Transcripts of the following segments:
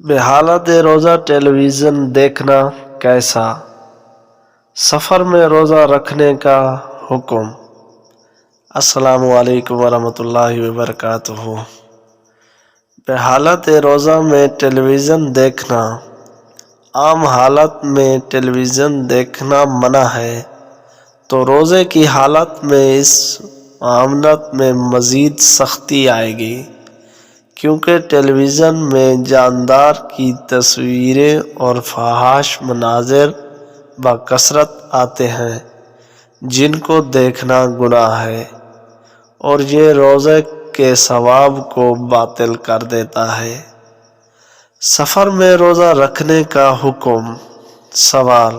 بحالت روزہ ٹیلی ویژن دیکھنا کیسا؟ سفر میں روزہ رکھنے کا حکم۔ السلام علیکم ورحمۃ اللہ وبرکاتہ۔ بحالت روزہ میں ٹیلی ویژن دیکھنا۔ عام حالت میں ٹیلی ویژن دیکھنا منع ہے، تو روزے کی حالت میں اس معاملت میں مزید سختی آئے گی، کیونکہ ٹیلی ویژن میں جاندار کی تصویریں اور فحش مناظر بکثرت آتے ہیں جن کو دیکھنا گناہ ہے، اور یہ روزے کے ثواب کو باطل کر دیتا ہے۔ سفر میں روزہ رکھنے کا حکم۔ سوال: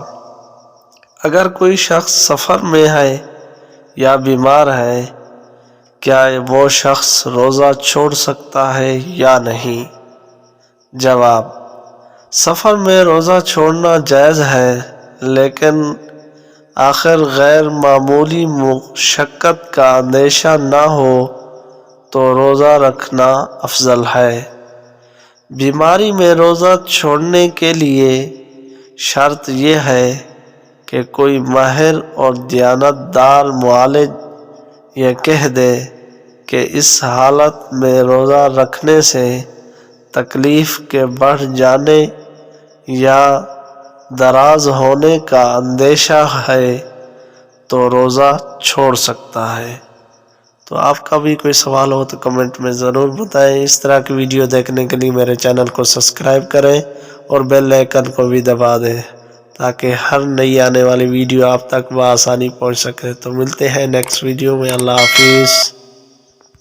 اگر کوئی شخص سفر میں ہے یا بیمار ہے، کیا وہ شخص روزہ چھوڑ سکتا ہے یا نہیں؟ جواب: سفر میں روزہ چھوڑنا جائز ہے، لیکن آخر غیر معمولی مشقت کا اندیشہ نہ ہو تو روزہ رکھنا افضل ہے۔ بیماری میں روزہ چھوڑنے کے لیے شرط یہ ہے کہ کوئی ماہر اور دیانت دار معالج یہ کہہ دے کہ اس حالت میں روزہ رکھنے سے تکلیف کے بڑھ جانے یا دراز ہونے کا اندیشہ ہے تو روزہ چھوڑ سکتا ہے۔ تو آپ کا بھی کوئی سوال ہو تو کمنٹ میں ضرور بتائیں۔ اس طرح کی ویڈیو دیکھنے کے لیے میرے چینل کو سبسکرائب کریں اور بیل آئیکن کو بھی دبا دیں تاکہ ہر نئی آنے والی ویڈیو آپ تک بآسانی پہنچ سکے۔ تو ملتے ہیں نیکسٹ ویڈیو میں۔ اللہ حافظ۔